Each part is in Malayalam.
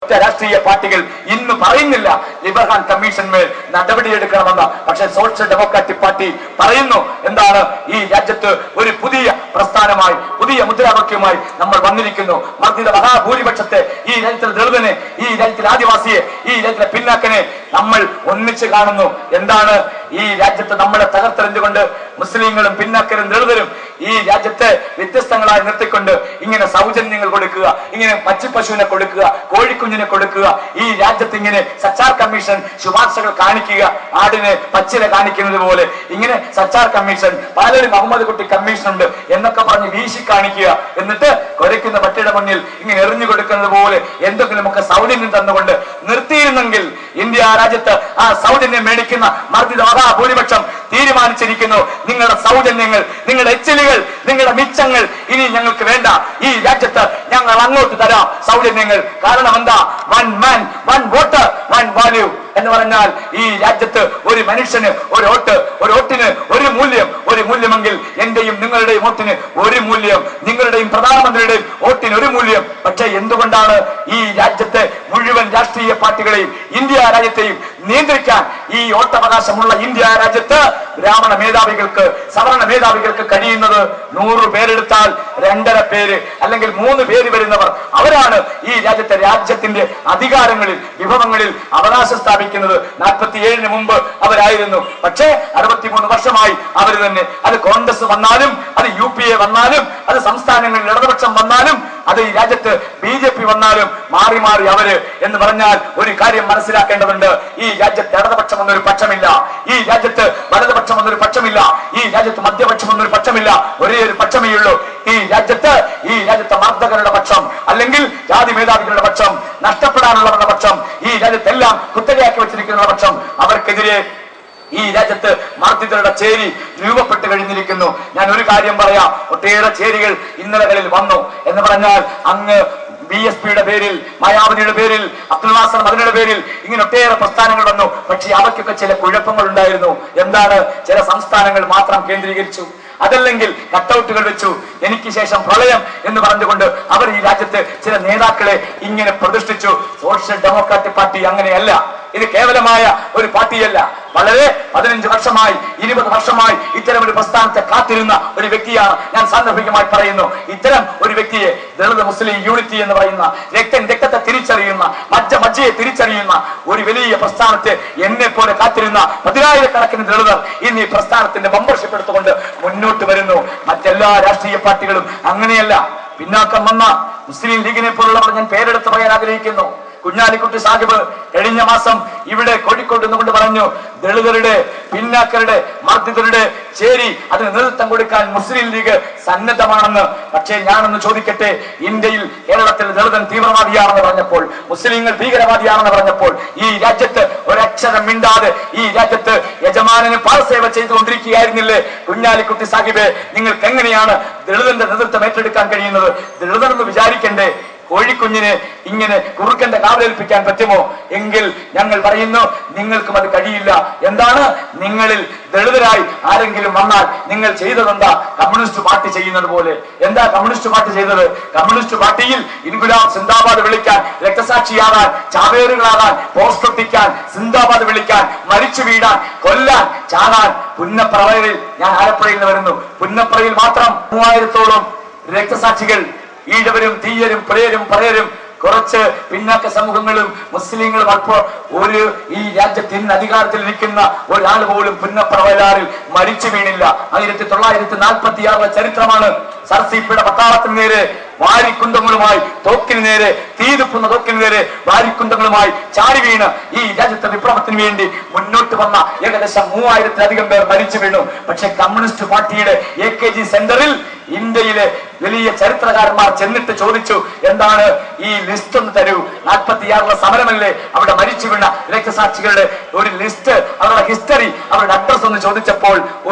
രാഷ്ട്രീയ പാർട്ടികൾ ഇന്ന് പറയുന്നില്ല ലിബർഹാൻ കമ്മീഷന്മേൽ നടപടിയെടുക്കണമെന്ന്. പക്ഷെ സോഷ്യൽ ഡെമോക്രാറ്റിക് പാർട്ടി പറയുന്നു എന്താണ്, ഈ രാജ്യത്ത് ഒരു പുതിയ പ്രസ്ഥാനമായി പുതിയ മുദ്രാവാക്യവുമായി നമ്മൾ വന്നിരിക്കുന്നു. മർദ്ദിത മഹാഭൂരിപക്ഷത്തെ, ഈ രാജ്യത്തിലെ ദളിതനെ, ഈ രാജ്യത്തിലെ ആദിവാസിയെ, ഈ രാജ്യത്തിലെ പിന്നാക്കനെ നമ്മൾ ഒന്നിച്ച് കാണുന്നു. എന്താണ് ഈ രാജ്യത്ത് നമ്മളെ തകർത്തെറിഞ്ഞുകൊണ്ട് മുസ്ലിങ്ങളും പിന്നാക്കരും ദളിതരും ഈ രാജ്യത്തെ വ്യത്യസ്തങ്ങളായി നിർത്തിക്കൊണ്ട് ഇങ്ങനെ സൗജന്യങ്ങൾ കൊടുക്കുക, ഇങ്ങനെ പച്ചിപ്പശുവിനെ കൊടുക്കുക, കോഴിക്കുഞ്ഞിനെ കൊടുക്കുക, ഈ രാജ്യത്ത് ഇങ്ങനെ സച്ചാർ കമ്മീഷൻ ശുപാർശകൾ കാണിക്കുക, ആടിനെ പച്ചില കാണിക്കുന്നത് പോലെ ഇങ്ങനെ സച്ചാർ കമ്മീഷൻ, പാലരി മുഹമ്മദ് കുട്ടി കമ്മീഷൻ ഉണ്ട് എന്നൊക്കെ പറഞ്ഞ് വീശി കാണിക്കുക. എന്നിട്ട് കുരയ്ക്കുന്ന പട്ടിയുടെ മുന്നിൽ ഇങ്ങനെ എറിഞ്ഞു കൊടുക്കുന്നത് പോലെ എന്തെങ്കിലുമൊക്കെ സൗജന്യം തന്നുകൊണ്ട് നിർത്തിയിരുന്നെങ്കിൽ ഇന്ത്യ രാജ്യത്ത് ആ സൗജന്യം മേടിക്കുന്ന മർദ്ദിത മഹാഭൂരിപക്ഷം തീരുമാനിച്ചിരിക്കുന്നു, നിങ്ങളുടെ സൗജന്യങ്ങൾ, നിങ്ങളുടെ എച്ചിലുകൾ, നിങ്ങളുടെ മിച്ചങ്ങൾ ഇനി ഞങ്ങൾക്ക് വേണ്ട, ഈ രാജ്യത്ത് ഞങ്ങൾ അങ്ങോട്ട് തരാം സൗജന്യങ്ങൾ. കാരണം എന്താ, one man one vote one value എന്ന് പറഞ്ഞാൽ ഈ രാജ്യത്ത് ഒരു മനുഷ്യന് ഒരു വോട്ട്, ഒരു വോട്ടിന് ഒരു മൂല്യം, ഒരു മൂല്യമെങ്കിൽ എന്റെയും നിങ്ങളുടെയും വോട്ടിന് ഒരു മൂല്യം, നിങ്ങളുടെയും പ്രധാനമന്ത്രിയുടെയും വോട്ടിന് ഒരു മൂല്യം. പക്ഷെ എന്തുകൊണ്ടാണ് ഈ രാജ്യത്തെ മുഴുവൻ രാഷ്ട്രീയ പാർട്ടികളെയും ഇന്ത്യ രാജ്യത്തെയും നിയന്ത്രിക്കാൻ ഈ വോട്ടവകാശമുള്ള ഇന്ത്യ രാജ്യത്ത് ബ്രാഹ്മണ മേധാവികൾക്ക്, സവർണ മേധാവികൾക്ക് കഴിയുന്നത് 100 പേരെടുത്താൽ 2.5 പേര് അല്ലെങ്കിൽ 3 പേര് വരുന്നവർ, അവരാണ് ഈ രാജ്യത്തിന്റെ അധികാരങ്ങളിൽ, വിഭവങ്ങളിൽ അവകാശം സ്ഥാപിക്കുന്നത്. 47-ന് മുമ്പ് അവരായിരുന്നു. പക്ഷേ 63 വർഷമായി അവർ തന്നെ, അത് കോൺഗ്രസ് വന്നാലും, അത് UPA വന്നാലും, അത് സംസ്ഥാനങ്ങളിൽ ഇടതുപക്ഷം വന്നാലും, അത് ഈ രാജ്യത്ത് BJP വന്നാലും മാറി മാറി അവര് എന്ന് പറഞ്ഞാൽ ഒരു കാര്യം മനസ്സിലാക്കേണ്ടതുണ്ട്. ഈ രാജ്യത്ത് ഇടതുപക്ഷം എന്നൊരു പക്ഷമില്ല, ഈ രാജ്യത്ത് വലതുപക്ഷം എന്നൊരു പക്ഷമില്ല, ഈ രാജ്യത്ത് മധ്യപക്ഷം എന്നൊരു പക്ഷമില്ല. ഒരേ ഒരു പക്ഷമേ ഉള്ളൂ ഈ രാജ്യത്ത് മർദ്ദകരുടെ പക്ഷം, അല്ലെങ്കിൽ ജാതി മേധാവികളുടെ പക്ഷം, നഷ്ടപ്പെടാനുള്ളവരുടെ പക്ഷം, ഈ രാജ്യത്തെല്ലാം കുത്തകയാക്കി വെച്ചിരിക്കുന്ന പക്ഷം. അവർക്കെതിരെ ഈ രാജ്യത്ത് മർദ്ദിതരുടെ ചേരി രൂപപ്പെട്ട് കഴിഞ്ഞിരിക്കുന്നു. ഞാൻ ഒരു കാര്യം പറയാം, ഒട്ടേറെ ചേരികൾ ഇന്നലകളിൽ വന്നു എന്ന് പറഞ്ഞാൽ അങ്ങ് BSPയുടെ പേരിൽ, മായാവതിയുടെ പേരിൽ, അബ്ദുൽ നാസർ മദനിയുടെ പേരിൽ ഇങ്ങനെ ഒട്ടേറെ പ്രസ്ഥാനങ്ങൾ വന്നു. പക്ഷേ അവയ്ക്കൊക്കെ ചില കുഴപ്പങ്ങൾ ഉണ്ടായിരുന്നു. എന്താണ്, ചില സംസ്ഥാനങ്ങൾ മാത്രം കേന്ദ്രീകരിച്ചു, അതല്ലെങ്കിൽ കട്ടൗട്ടുകൾ വെച്ചു, എനിക്ക് ശേഷം പ്രളയം എന്ന് പറഞ്ഞുകൊണ്ട് അവർ ഈ രാജ്യത്ത് ചില നേതാക്കളെ ഇങ്ങനെ പ്രതിഷ്ഠിച്ചു. സോഷ്യൽ ഡെമോക്രാറ്റിക് പാർട്ടി അങ്ങനെയല്ല. ഇത് കേവലമായ ഒരു പാർട്ടിയല്ല. വളരെ 15 വർഷമായി 20 വർഷമായി ഇത്തരം ഒരു പ്രസ്ഥാനത്തെ കാത്തിരുന്ന ഒരു വ്യക്തിയാണ് ഞാൻ. സാന്ദർഭികമായി പറയുന്നു, ഇത്തരം ഒരു വ്യക്തിയെ, ദളിത് മുസ്ലിം യൂണിറ്റി എന്ന് പറയുന്ന, രക്തത്തെ തിരിച്ചറിയുന്ന, മജ്ജയെ തിരിച്ചറിയുന്ന ഒരു വലിയ പ്രസ്ഥാനത്തെ എന്നെ പോലെ കാത്തിരുന്ന 10,000-കണക്കിന് ദളിതർ ഇന്ന് ഈ പ്രസ്ഥാനത്തിന്റെ മെമ്പർഷിപ്പ് എടുത്തുകൊണ്ട് മുന്നോട്ട് വരുന്നു. മറ്റെല്ലാ രാഷ്ട്രീയ പാർട്ടികളും അങ്ങനെയല്ല. പിന്നാക്കം വന്ന മുസ്ലിം ലീഗിനെ പോലുള്ളവർ ഞാൻ പേരെടുത്ത് പറയാൻ ആഗ്രഹിക്കുന്നു. കുഞ്ഞാലിക്കുട്ടി സാഹിബ് കഴിഞ്ഞ മാസം ഇവിടെ കോഴിക്കോട് നിന്നുകൊണ്ട് പറഞ്ഞു, ദളിതരുടെ, പിന്നാക്കരുടെ, മർദ്ദിതരുടെ ചേരി അതിന് നേതൃത്വം കൊടുക്കാൻ മുസ്ലിം ലീഗ് സന്നദ്ധമാണെന്ന്. പക്ഷേ ഞാനൊന്ന് ചോദിക്കട്ടെ, ഇന്ത്യയിൽ കേരളത്തിൽ ദളിതൻ തീവ്രവാദിയാണെന്ന് പറഞ്ഞപ്പോൾ, മുസ്ലിങ്ങൾ ഭീകരവാദിയാണെന്ന് പറഞ്ഞപ്പോൾ, ഈ രാജ്യത്ത് ഒരക്ഷരം മിണ്ടാതെ ഈ രാജ്യത്ത് യജമാനന് പാർസേവ ചെയ്തുകൊണ്ടിരിക്കുകയായിരുന്നില്ലേ കുഞ്ഞാലിക്കുട്ടി സാഹിബെ? നിങ്ങൾക്ക് എങ്ങനെയാണ് ദളിതന്റെ നേതൃത്വം ഏറ്റെടുക്കാൻ കഴിയുന്നത്? ദളിതനെന്ന് വിചാരിക്കണ്ടേ കോഴിക്കുഞ്ഞിനെ ഇങ്ങനെ കുറുക്കന്റെ കാവലേൽപ്പിക്കാൻ പറ്റുമോ? എങ്കിൽ ഞങ്ങൾ പറയുന്നു, നിങ്ങൾക്കും അത് കഴിയില്ല. എന്താണ്, നിങ്ങളിൽ ദളിതരായി ആരെങ്കിലും വന്നാൽ നിങ്ങൾ ചെയ്തതെന്താ? കമ്മ്യൂണിസ്റ്റ് പാർട്ടി ചെയ്യുന്നത് പോലെ. എന്താ കമ്മ്യൂണിസ്റ്റ് പാർട്ടി ചെയ്തത്? കമ്മ്യൂണിസ്റ്റ് പാർട്ടിയിൽ ഇൻകുലാബ് സിന്ദാബാദ് വിളിക്കാൻ, രക്തസാക്ഷിയാകാൻ, ചാവേറുകളാകാൻ, പോസ്റ്റർ ഒട്ടിക്കാൻ, സിന്ദാബാദ് വിളിക്കാൻ, മരിച്ചു വീഴാൻ, കൊല്ലാൻ, ചാകാൻ. പുന്നപ്രയിൽ, ഞാൻ ആലപ്പുഴയിൽ നിന്ന് വരുന്നു, പുന്നപ്രയിൽ മാത്രം 3000-ഓളം രക്തസാക്ഷികൾ, ഈഴവരും തീയരും പുലയരും പറയരും കുറച്ച് പിന്നാക്ക സമൂഹങ്ങളും മുസ്ലിങ്ങളും അപ്പോൾ ഒരു ഈ രാജ്യത്ത് ഇന്ന് അധികാരത്തിൽ ഇരിക്കുന്ന ഒരാൾ പോലും പുന്നപ്രവയലാറിൽ മരിച്ചു വീണില്ല. 1946 ചരിത്രമാണ്. സർസിപ്പിയുടെ പട്ടാളത്തിന് നേരെ വാരിക്കുന്തങ്ങളുമായി, തോക്കിന് നേരെ, തീതുപ്പുന്ന തോക്കിന് നേരെ വാരിക്കുന്തങ്ങളുമായി ചാടി വീണ് ഈ രാജ്യത്തെ വിപ്ലവത്തിന് വേണ്ടി മുന്നോട്ട് വന്ന ഏകദേശം 3000-ലധികം പേർ മരിച്ചു വീണു. പക്ഷെ കമ്മ്യൂണിസ്റ്റ് പാർട്ടിയുടെ AKG സെന്ററിൽ ഇന്ത്യയിലെ വലിയ ചരിത്രകാരന്മാർ ചെന്നിട്ട് ചോദിച്ചു, എന്താണ് ഈ ലിസ്റ്റ് ഒന്ന് തരൂ, 46-ലെ സമരമല്ലേ, അവിടെ മരിച്ചു വീണ രക്തസാക്ഷികളുടെ ഒരു ലിസ്റ്റ്, അവരുടെ ഹിസ്റ്ററി, അവരുടെ അഡ്രസ് ഒന്ന് ചോദിച്ചപ്പോൾ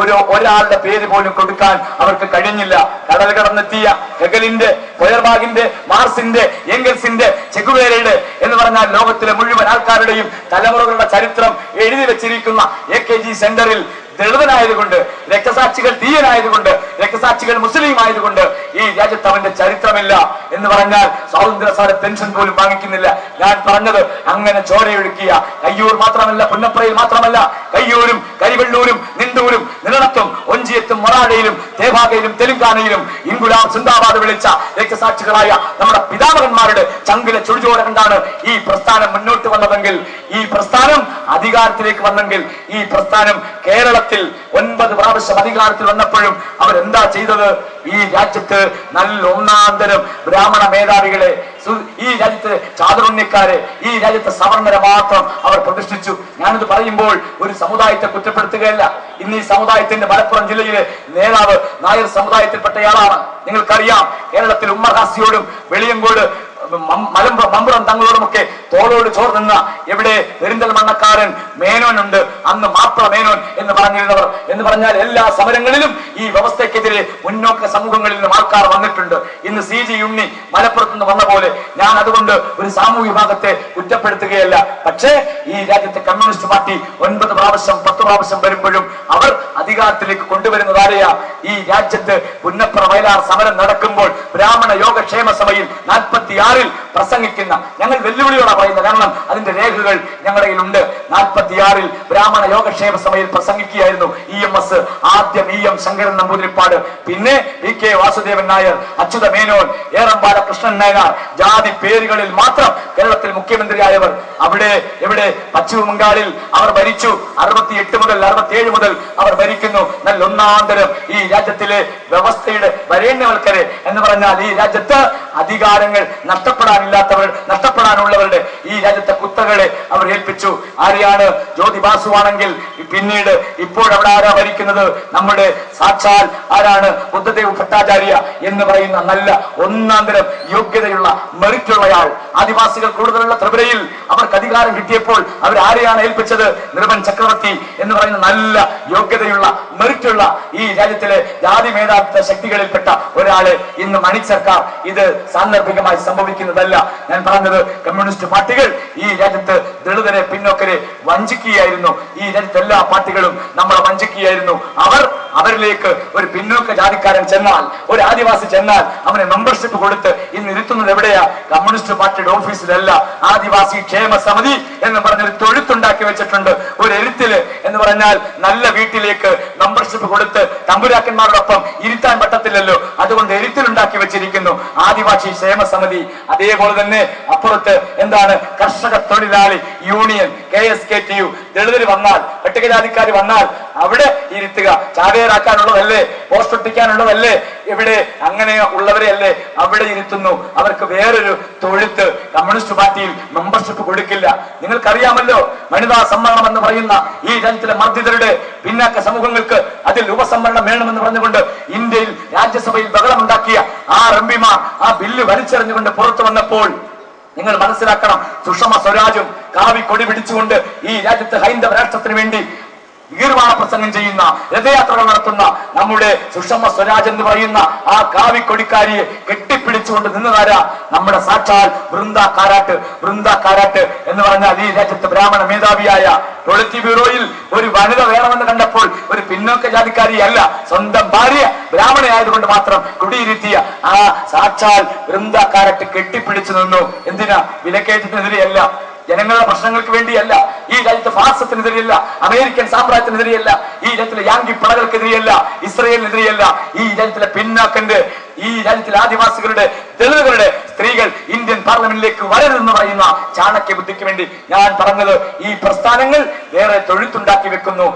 ഒരാളുടെ പേര് പോലും കൊടുക്കാൻ അവർക്ക് കഴിഞ്ഞില്ല. കടൽ കടന്നെത്തിയ ഹെഗലിന്റെ, ഫെയർബാഗിന്റെ, മാർസിന്റെ, എംഗൽസിന്റെ, ചെഗുവേരയുടെ എന്ന് പറഞ്ഞാൽ ലോകത്തിലെ മുഴുവൻ ആൾക്കാരുടെയും തലമുറകളുടെ ചരിത്രം എഴുതി വെച്ചിരിക്കുന്ന AKG സെന്ററിൽ ദളിതനായതുകൊണ്ട്, രക്തസാക്ഷികൾ തീയനായതുകൊണ്ട്, രക്തസാക്ഷികൾ മുസ്ലിം ആയതുകൊണ്ട് ഈ രാജ്യത്ത് അവന്റെ ചരിത്രമില്ല എന്ന് പറഞ്ഞാൽ സ്വാതന്ത്ര്യ സമര പെൻഷൻ പോലും വാങ്ങിക്കുന്നില്ല. ഞാൻ പറഞ്ഞത് അങ്ങനെ ചോരയൊഴുക്കിയ കയ്യൂർ മാത്രമല്ല, പുന്നപ്രയിൽ മാത്രമല്ല, കയ്യൂരും കരിവെള്ളൂരും നിണ്ടൂരും നിലണത്തും ഒഞ്ചിയത്തും മൊറാഴയിലും തേഭാഗയിലും തെലുങ്കാനയിലും ഇൻകുലാം സിന്ദാബാദ് വിളിച്ച രക്തസാക്ഷികളായ നമ്മുടെ പിതാമഹന്മാരുടെ ചങ്കിലെ ചുടുചോര കണ്ടാണ് ഈ പ്രസ്ഥാനം മുന്നോട്ട് വന്നതെങ്കിൽ, ഈ പ്രസ്ഥാനം അധികാരത്തിലേക്ക് വന്നെങ്കിൽ, ഈ പ്രസ്ഥാനം കേരളത്തിൽ 9 പ്രാവശ്യം അധികാരത്തിൽ വന്നപ്പോഴും അവരെന്താ ചെയ്തത്? ഈ രാജ്യത്ത് നല്ല ഒന്നാന്തരം ബ്രാഹ്മണ മേധാവികളെ, ഈ രാജ്യത്തെ ചാതുർണ്യക്കാരെ, ഈ രാജ്യത്തെ സവർണരെ മാത്രം അവർ പ്രതിഷ്ഠിച്ചു. ഞാനിത് പറയുമ്പോൾ ഒരു സമുദായത്തെ കുറ്റപ്പെടുത്തുകയല്ല. ഇന്ന് ഈ സമുദായത്തിന്റെ മലപ്പുറം ജില്ലയിലെ നേതാവ് നായർ സമുദായത്തിൽപ്പെട്ടയാളാണ്. നിങ്ങൾക്കറിയാം, കേരളത്തിൽ ഉമ്മർഹാസിയോടും വെളിയങ്കോട് മമ്പുറം തങ്ങളോടുമൊക്കെ തോളോട് ചോർന്ന എവിടെ പെരിന്തൽമണ്ണക്കാരൻ മേനോനുണ്ട്, അന്ന് മാപ്പിള മേനോൻ എന്ന് പറഞ്ഞിരുന്നവർ. എന്ന് പറഞ്ഞാൽ എല്ലാ സമരങ്ങളിലും ഈ വ്യവസ്ഥയ്ക്കെതിരെ മുന്നോക്ക സമൂഹങ്ങളിൽ നിന്നും ആൾക്കാർ വന്നിട്ടുണ്ട്. ഇന്ന് CG ഉണ്ണി മലപ്പുറത്ത് നിന്ന് വന്ന പോലെ ഞാൻ അതുകൊണ്ട് ഒരു സാമൂഹ്യ വിഭാഗത്തെ കുറ്റപ്പെടുത്തുകയല്ല. പക്ഷേ ഈ രാജ്യത്തെ കമ്മ്യൂണിസ്റ്റ് പാർട്ടി 9 പ്രാവശ്യം 10 പ്രാവശ്യം വരുമ്പോഴും അവർ അധികാരത്തിലേക്ക് കൊണ്ടുവരുന്നത് ആരെയാ? ഈ രാജ്യത്ത് പുന്നപ്ര വയലാർ സമരം നടക്കുമ്പോൾ ബ്രാഹ്മണ യോഗക്ഷേമ സഭയിൽ 46 പ്രസംഗിക്കുന്ന, ഞങ്ങൾ വെല്ലുവിളിയോടെ പറയുന്നത്, കാരണം അതിന്റെ രേഖകൾ ഞങ്ങളുടെ കയ്യിലുണ്ട്. 46 ബ്രാഹ്മണ യോഗക്ഷേമ സഭയിൽ പ്രസംഗിക്കുകയായിരുന്നു EMS. ആദ്യം EM ശങ്കരൻ നമ്പൂതിരിപ്പാട്, പിന്നെ PK വാസുദേവൻ നായർ, അച്യുത മേനോൻ, ഏറമ്പാല കൃഷ്ണൻ നായനാർ, ജാതി പേരുകളിൽ മാത്രം കേരളത്തിൽ മുഖ്യമന്ത്രിയായവർ. അവിടെ എവിടെ? പശ്ചിമ ബംഗാളിൽ അവർ ഭരിച്ചു. 68 മുതൽ 67 മുതൽ അവർ ഭരിക്കുന്നു. നല്ല ഒന്നാന്തരം ഈ രാജ്യത്തിലെ വ്യവസ്ഥയുടെ വരേണ്യവൽക്കരെ എന്ന് പറഞ്ഞാൽ ഈ രാജ്യത്ത് അധികാരങ്ങൾ നഷ്ടപ്പെടാനുള്ളവരുടെ ഈ രാജ്യത്തെ കുത്തകളെ അവർ ഏൽപ്പിച്ചു. ആരെയാണ്? ജ്യോതി ബാസു ആണെങ്കിൽ പിന്നീട് ഇപ്പോഴവിടെ ആരാ ഭരിക്കുന്നത്? നമ്മുടെ സാക്ഷാൽ ആരാണ്? ബുദ്ധദേവ് ഭട്ടാചാര്യ എന്ന് പറയുന്ന നല്ല ഒന്നാന്തരം യോഗ്യതയുള്ള മെറിറ്റുള്ളയാൾ. ആദിവാസികൾ കൂടുതലുള്ള ത്രിപുരയിൽ അവർക്ക് അധികാരം കിട്ടിയപ്പോൾ അവർ ആരെയാണ് ഏൽപ്പിച്ചത്? നിർമ്മൻ ചക്രവർത്തി എന്ന് പറയുന്ന നല്ല യോഗ്യതയുള്ള മെറിറ്റുള്ള ഈ രാജ്യത്തിലെ ജാതി മേധാവിത്വ ശക്തികളിൽപ്പെട്ട ഒരാളെ ഇന്ന് മണി സർക്കാർ. ഇത് സാന്ദർഭികമായി സംഭവിക്കുന്നതല്ല. ഞാൻ പറഞ്ഞത്, കമ്മ്യൂണിസ്റ്റ് പാർട്ടികൾ ഈ രാജ്യത്ത് ദളിതരെ പിന്നോക്കരെ വഞ്ചിക്കുകയായിരുന്നു. ഈ രാജ്യത്തെ എല്ലാ പാർട്ടികളും നമ്മളെ വഞ്ചിക്കുകയായിരുന്നു. അവരിലേക്ക് ഒരു പിന്നോക്ക ജാതിക്കാരൻ ചെന്നാൽ, ഒരു ആദിവാസി ചെന്നാൽ അവനെ മെമ്പർഷിപ്പ് കൊടുത്ത് ഇന്ന് ഇരുത്തുന്നത് എവിടെയാ? കമ്മ്യൂണിസ്റ്റ് പാർട്ടിയുടെ ഓഫീസിലല്ല. ആദിവാസി ക്ഷേമ സമിതി എന്ന് പറഞ്ഞൊരു തൊഴുത്തുണ്ടാക്കി വെച്ചിട്ടുണ്ട്. ഒരു എഴുത്തില് എന്ന് പറഞ്ഞാൽ നല്ല വീട്ടിലേക്ക് മെമ്പർഷിപ്പ് കൊടുത്ത് തമ്പുരാക്കന്മാരോടൊപ്പം ഇരുത്താൻ പറ്റത്തില്ലല്ലോ, അതുകൊണ്ട് എഴുത്തിലുണ്ടാക്കി വെച്ചിരിക്കുന്നു ആദിവാസി ക്ഷേമ സമിതി. അതേപോലെ തന്നെ അപ്പുറത്ത് എന്താണ്? കർഷക തൊഴിലാളി യൂണിയൻ, KSKTU. ദളിതർ വന്നാൽ, പട്ടികജാതിക്കാർ വന്നാൽ അവിടെ ഇരുത്തുക. ചാവേറാക്കാനുള്ളതല്ലേ, പോസ്റ്റ് ഒട്ടിക്കാനുള്ളതല്ലേ, എവിടെ അങ്ങനെ ഉള്ളവരെ അല്ലേ അവിടെ ഇരുത്തുന്നു. അവർക്ക് വേറൊരു തൊഴുത്ത് കമ്മ്യൂണിസ്റ്റ് പാർട്ടിയിൽ മെമ്പർഷിപ്പ് കൊടുക്കില്ല. നിങ്ങൾക്കറിയാമല്ലോ, വനിതാ സംവരണം എന്ന് പറയുന്ന ഈ രാജ്യത്തിലെ മർദ്ദിതരുടെ പിന്നാക്ക സമൂഹങ്ങൾക്ക് അതിൽ ഉപസംവരണം വേണമെന്ന് പറഞ്ഞുകൊണ്ട് ഇന്ത്യയിൽ രാജ്യസഭയിൽ ബഹളമുണ്ടാക്കിയ 6 MPമാർ ആ ബില്ല് വലിച്ചെറിഞ്ഞുകൊണ്ട് പുറത്തു വന്നപ്പോൾ നിങ്ങൾ മനസ്സിലാക്കണം, സുഷമ സ്വരാജും കാവി കൊടി പിടിച്ചുകൊണ്ട് ഈ രാജ്യത്ത് ഹൈന്ദവ രാഷ്ട്രത്തിന് വേണ്ടി ഗീർവാണ പ്രസംഗം ചെയ്യുന്ന, രഥയാത്രകൾ നടത്തുന്ന നമ്മുടെ സുഷമ സ്വരാജ് എന്ന് പറയുന്ന ആ കാവിക്കൊടിക്കാരിയെ കെട്ടിപ്പിടിച്ചുകൊണ്ട് നിന്നതാരാ? നമ്മുടെ സാക്ഷാൽ വൃന്ദ കാരാട്ട് എന്ന് പറഞ്ഞാൽ ഈ രാജ്യത്ത് ബ്രാഹ്മണ മേധാവിയായ പൊളിറ്റി ബ്യൂറോയിൽ ഒരു വനിത വേണമെന്ന് കണ്ടപ്പോൾ ഒരു പിന്നോക്ക ജാതിക്കാരിയല്ല, സ്വന്തം ഭാര്യ ബ്രാഹ്മണയായതുകൊണ്ട് മാത്രം കുടിയിരുത്തിയ ആ സാക്ഷാൽ വൃന്ദ കാരാട്ട് കെട്ടിപ്പിടിച്ചു നിന്നു. എന്തിനാ? വിലക്കയറ്റത്തിനെതിരെയല്ല, ജനങ്ങളുടെ പ്രശ്നങ്ങൾക്ക് വേണ്ടിയല്ല, ഈ രാജ്യത്തെ ഫാസിസത്തിനെതിരെയല്ല, അമേരിക്കൻ സാമ്രാജ്യത്തിനെതിരെയല്ല, ഈ രാജ്യത്തിലെ യാങ്കി പടകൾക്കെതിരെയല്ല, ഇസ്രയേലിനെതിരെയല്ല, ഈ രാജ്യത്തിലെ പിന്നാക്കന്റെ, ഈ രാജ്യത്തിലെ ആദിവാസികളുടെ, ദളിതരുടെ സ്ത്രീകൾ ഇന്ത്യൻ പാർലമെന്റിലേക്ക് വരരുതെന്ന് പറയുന്ന ചാണക്യ ബുദ്ധിക്ക് വേണ്ടി ഞാൻ പറഞ്ഞത്, ഈ പ്രസ്ഥാനങ്ങൾ വേറെ തൊഴുത്തുണ്ടാക്കി വെക്കുന്നു.